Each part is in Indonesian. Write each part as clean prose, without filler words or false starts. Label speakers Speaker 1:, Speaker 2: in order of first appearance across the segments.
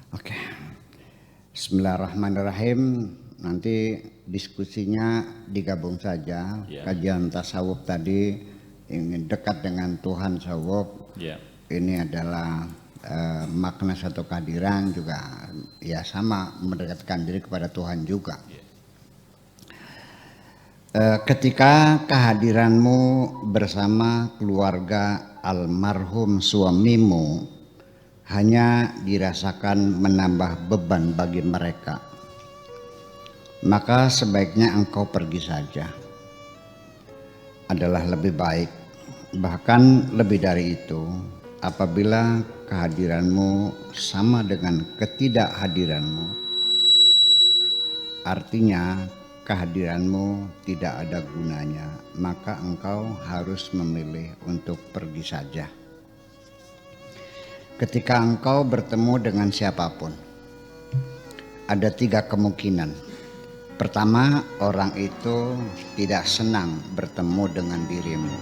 Speaker 1: Oke, Bismillahirrahmanirrahim. Nanti diskusinya digabung saja. Kajian tasawuf tadi ingin dekat dengan Tuhan tasawuf. Ini adalah makna satu kehadiran juga ya sama mendekatkan diri kepada Tuhan juga. Ketika kehadiranmu bersama keluarga almarhum suamimu hanya dirasakan menambah beban bagi mereka, maka sebaiknya engkau pergi saja. Adalah lebih baik, bahkan lebih dari itu, apabila kehadiranmu sama dengan ketidakhadiranmu, artinya kehadiranmu tidak ada gunanya, maka engkau harus memilih untuk pergi saja. Ketika engkau bertemu dengan siapapun, ada 3 kemungkinan. Pertama, orang itu tidak senang bertemu dengan dirimu.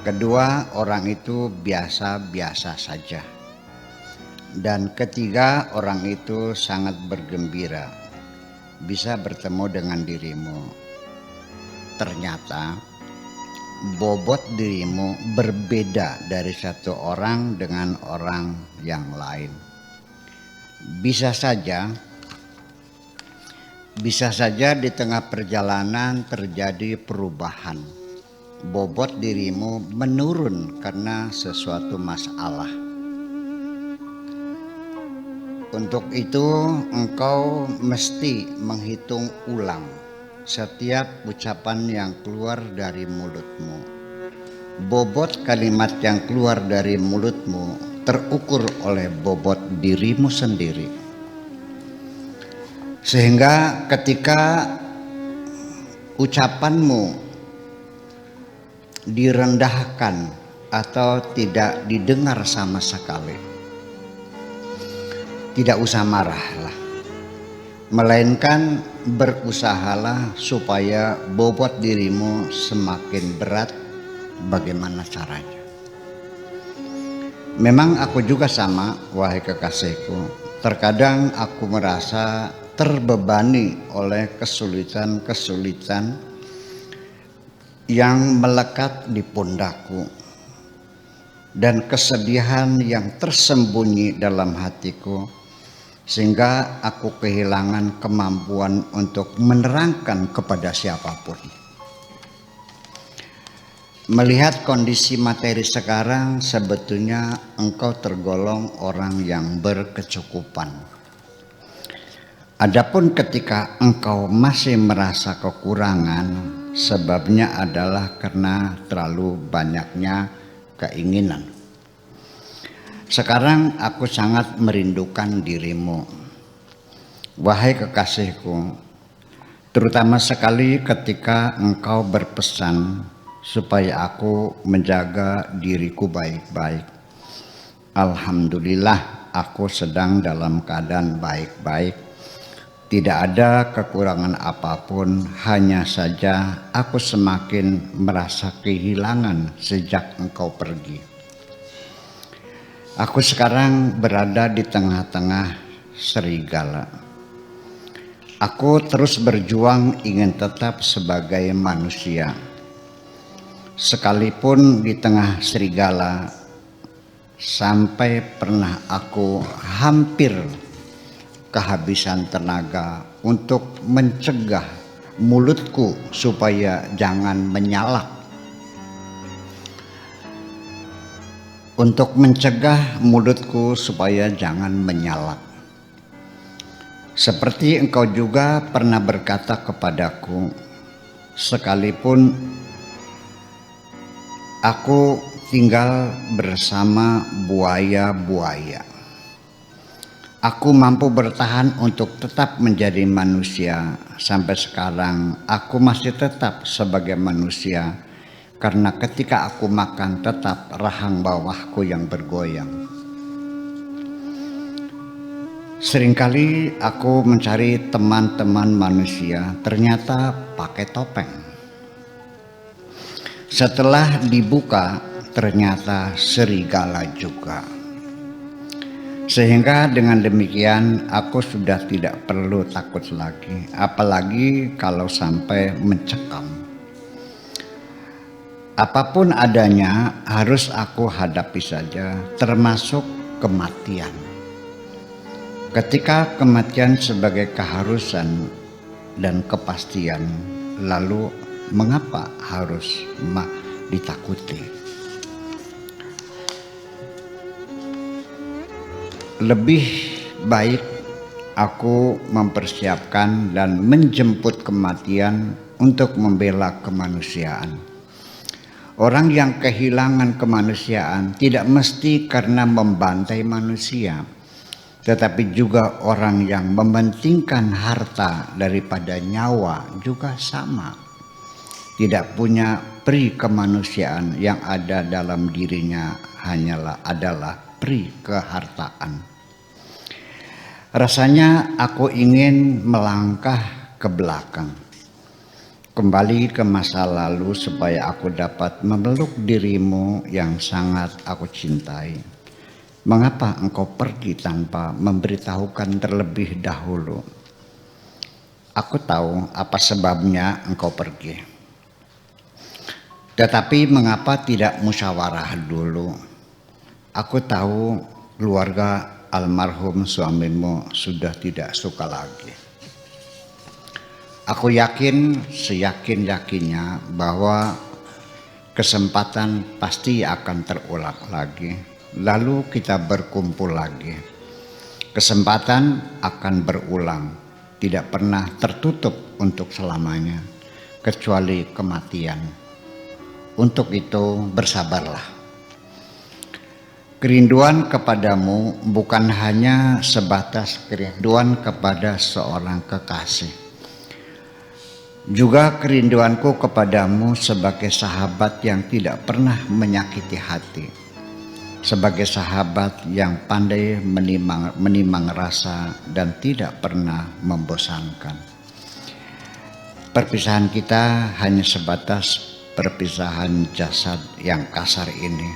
Speaker 1: Kedua, orang itu biasa-biasa saja. Dan ketiga, orang itu sangat bergembira bisa bertemu dengan dirimu. Ternyata bobot dirimu berbeda dari satu orang dengan orang yang lain. Bisa saja di tengah perjalanan terjadi perubahan. Bobot dirimu menurun karena sesuatu masalah. Untuk itu engkau mesti menghitung ulang setiap ucapan yang keluar dari mulutmu. Bobot kalimat yang keluar dari mulutmu terukur oleh bobot dirimu sendiri. Sehingga ketika ucapanmu direndahkan atau tidak didengar sama sekali, tidak usah marahlah, melainkan berusahalah supaya bobot dirimu semakin berat. Bagaimana caranya? Memang aku juga sama, wahai kekasihku. Terkadang aku merasa terbebani oleh kesulitan-kesulitan yang melekat di pundakku dan kesedihan yang tersembunyi dalam hatiku, sehingga aku kehilangan kemampuan untuk menerangkan kepada siapapun. Melihat kondisi materi sekarang, sebetulnya engkau tergolong orang yang berkecukupan. Adapun ketika engkau masih merasa kekurangan, sebabnya adalah karena terlalu banyaknya keinginan. Sekarang aku sangat merindukan dirimu, wahai kekasihku, terutama sekali ketika engkau berpesan supaya aku menjaga diriku baik-baik. Alhamdulillah, aku sedang dalam keadaan baik-baik. Tidak ada kekurangan apapun, hanya saja aku semakin merasa kehilangan sejak engkau pergi. Aku sekarang berada di tengah-tengah serigala. Aku terus berjuang ingin tetap sebagai manusia. Sekalipun di tengah serigala, sampai pernah aku hampir kehabisan tenaga untuk mencegah mulutku supaya jangan menyalak. Untuk mencegah mulutku supaya jangan menyalak. Seperti engkau juga pernah berkata kepadaku, sekalipun aku tinggal bersama buaya-buaya, aku mampu bertahan untuk tetap menjadi manusia. Sampai sekarang aku masih tetap sebagai manusia, karena ketika aku makan tetap rahang bawahku yang bergoyang. Seringkali aku mencari teman-teman manusia, ternyata pakai topeng. Setelah dibuka, ternyata serigala juga. Sehingga dengan demikian aku sudah tidak perlu takut lagi, apalagi kalau sampai mencekam. Apapun adanya harus aku hadapi saja, termasuk kematian. Ketika kematian sebagai keharusan dan kepastian, lalu mengapa harus ditakuti? Lebih baik aku mempersiapkan dan menjemput kematian untuk membela kemanusiaan. Orang yang kehilangan kemanusiaan tidak mesti karena membantai manusia, tetapi juga orang yang mementingkan harta daripada nyawa juga sama. Tidak punya pri kemanusiaan, yang ada dalam dirinya adalah pri kehartaan. Rasanya aku ingin melangkah ke belakang, kembali ke masa lalu supaya aku dapat memeluk dirimu yang sangat aku cintai. Mengapa engkau pergi tanpa memberitahukan terlebih dahulu? Aku tahu apa sebabnya engkau pergi. Tetapi mengapa tidak musyawarah dulu? Aku tahu keluarga almarhum suamimu sudah tidak suka lagi. Aku yakin, seyakin-yakinnya bahwa kesempatan pasti akan terulang lagi. Lalu kita berkumpul lagi. Kesempatan akan berulang, tidak pernah tertutup untuk selamanya, kecuali kematian. Untuk itu bersabarlah. Kerinduan kepadamu bukan hanya sebatas kerinduan kepada seorang kekasih. Juga kerinduanku kepadamu sebagai sahabat yang tidak pernah menyakiti hati. Sebagai sahabat yang pandai menimang rasa dan tidak pernah membosankan. Perpisahan kita hanya sebatas perpisahan jasad yang kasar ini.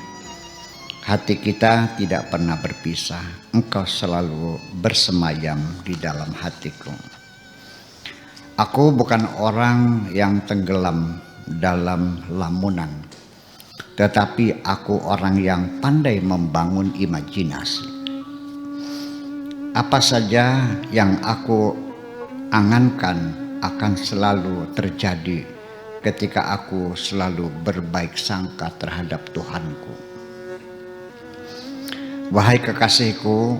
Speaker 1: Hati kita tidak pernah berpisah, engkau selalu bersemayam di dalam hatiku. Aku bukan orang yang tenggelam dalam lamunan, tetapi aku orang yang pandai membangun imajinasi. Apa saja yang aku angankan akan selalu terjadi ketika aku selalu berbaik sangka terhadap Tuhanku. Wahai kekasihku,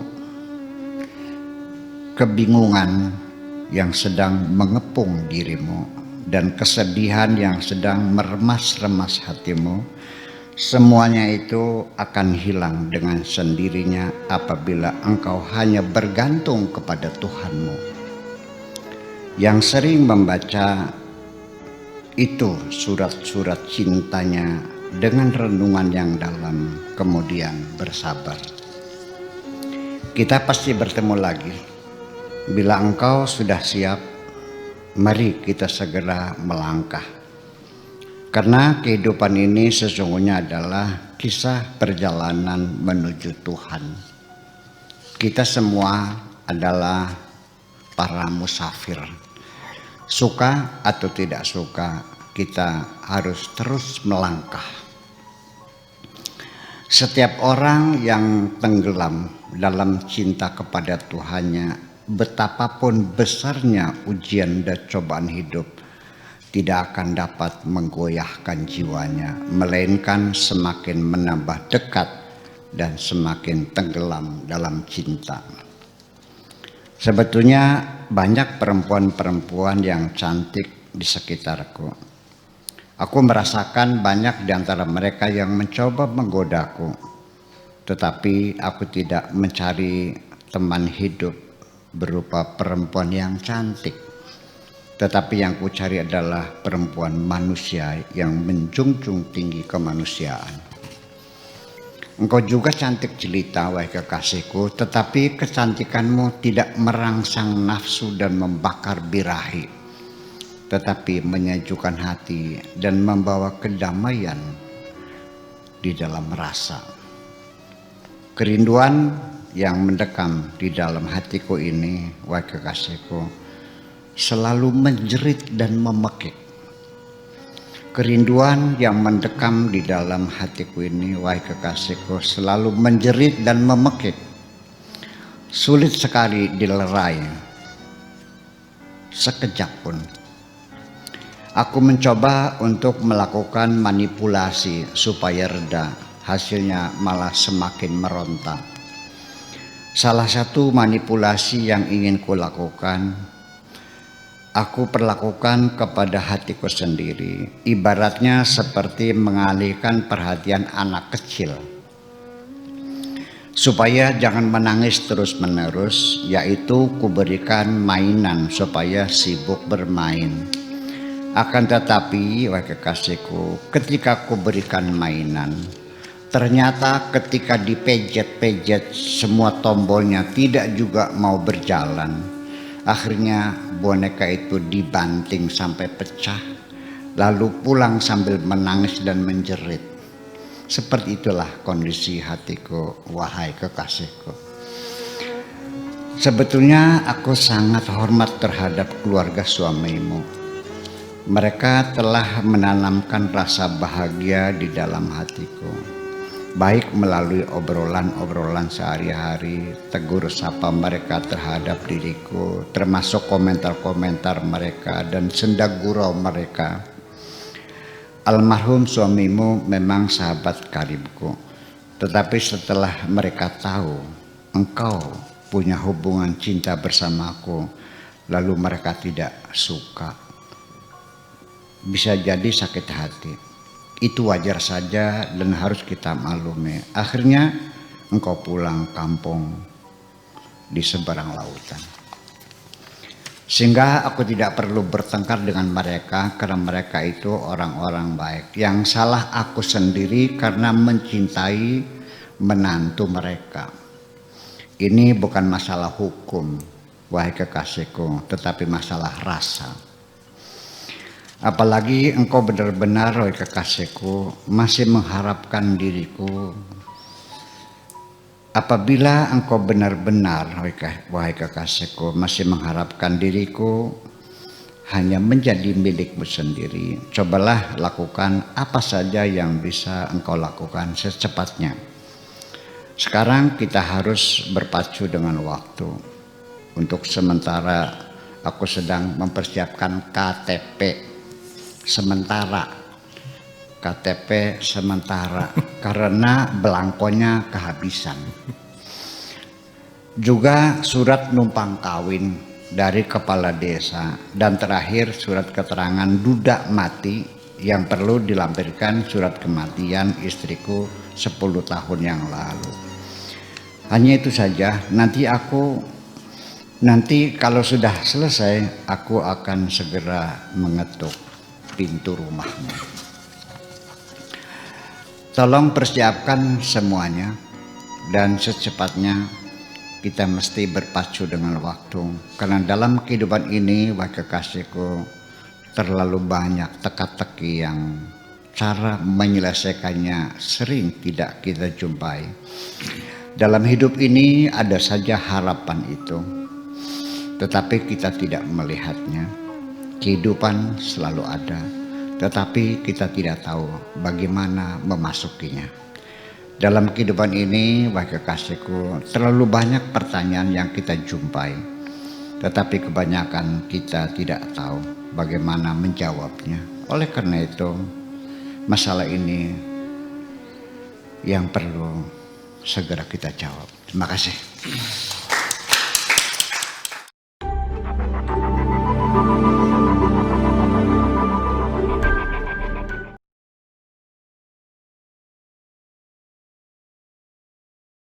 Speaker 1: kebingungan yang sedang mengepung dirimu dan kesedihan yang sedang meremas-remas hatimu, semuanya itu akan hilang dengan sendirinya apabila engkau hanya bergantung kepada Tuhanmu. Yang sering membaca itu surat-surat cintanya dengan renungan yang dalam, kemudian bersabar. Kita pasti bertemu lagi. Bila engkau sudah siap, mari kita segera melangkah. Karena kehidupan ini sesungguhnya adalah kisah perjalanan menuju Tuhan. Kita semua adalah para musafir. Suka atau tidak suka, kita harus terus melangkah. Setiap orang yang tenggelam dalam cinta kepada Tuhannya, betapapun besarnya ujian dan cobaan hidup, tidak akan dapat menggoyahkan jiwanya, melainkan semakin menambah dekat dan semakin tenggelam dalam cinta. Sebetulnya banyak perempuan-perempuan yang cantik di sekitarku. Aku merasakan banyak di antara mereka yang mencoba menggodaku, tetapi aku tidak mencari teman hidup berupa perempuan yang cantik, tetapi yang ku cari adalah perempuan manusia yang menjunjung tinggi kemanusiaan. Engkau juga cantik jelita, wahai kekasihku, tetapi kecantikanmu tidak merangsang nafsu dan membakar birahi. tetapi menyejukkan hati dan membawa kedamaian di dalam rasa. Kerinduan yang mendekam di dalam hatiku ini, wahai kekasihku, selalu menjerit dan memekik. Kerinduan yang mendekam di dalam hatiku ini, wahai kekasihku, selalu menjerit dan memekik. Sulit sekali dilerai sekejap pun. Aku mencoba untuk melakukan manipulasi supaya reda, hasilnya malah semakin meronta. Salah satu manipulasi yang ingin kulakukan, aku perlakukan kepada hatiku sendiri, ibaratnya seperti mengalihkan perhatian anak kecil supaya jangan menangis terus-menerus, yaitu kuberikan mainan supaya sibuk bermain. Akan tetapi, wahai kekasihku, ketika kuberikan mainan, ternyata ketika dipejet-pejet semua tombolnya tidak juga mau berjalan. Akhirnya boneka itu dibanting sampai pecah, lalu pulang sambil menangis dan menjerit. Seperti itulah kondisi hatiku, wahai kekasihku. Sebetulnya aku sangat hormat terhadap keluarga suamimu. Mereka telah menanamkan rasa bahagia di dalam hatiku, baik melalui obrolan-obrolan sehari-hari, tegur sapa mereka terhadap diriku, termasuk komentar-komentar mereka dan senda gurau mereka. Almarhum suamimu memang sahabat karibku, tetapi setelah mereka tahu engkau punya hubungan cinta bersamaku, lalu mereka tidak suka. Bisa jadi sakit hati. Itu wajar saja dan harus kita maklumi. Akhirnya engkau pulang kampung di seberang lautan. Sehingga aku tidak perlu bertengkar dengan mereka karena mereka itu orang-orang baik. Yang salah aku sendiri karena mencintai menantu mereka. Ini bukan masalah hukum, wahai kekasihku, tetapi masalah rasa. Apalagi engkau benar-benar, wahai kekasihku, masih mengharapkan diriku. Apabila engkau benar-benar, wahai kekasihku, masih mengharapkan diriku hanya menjadi milikmu sendiri, cobalah lakukan apa saja yang bisa engkau lakukan secepatnya. Sekarang kita harus berpacu dengan waktu. Untuk sementara aku sedang mempersiapkan KTP sementara karena belangkonya kehabisan. Juga surat numpang kawin dari kepala desa, dan terakhir surat keterangan duda mati yang perlu dilampirkan surat kematian istriku 10 tahun yang lalu. Hanya itu saja. Nanti kalau sudah selesai, aku akan segera mengetuk pintu rumahmu. Tolong persiapkan semuanya, dan secepatnya kita mesti berpacu dengan waktu. Karena dalam kehidupan ini, wahai kekasihku, terlalu banyak teka-teki yang cara menyelesaikannya sering tidak kita jumpai. Dalam hidup ini ada saja harapan itu, tetapi kita tidak melihatnya. Kehidupan selalu ada, tetapi kita tidak tahu bagaimana memasukinya. Dalam kehidupan ini, wahai kekasihku, terlalu banyak pertanyaan yang kita jumpai, tetapi kebanyakan kita tidak tahu bagaimana menjawabnya. Oleh karena itu, masalah ini yang perlu segera kita jawab. Terima kasih.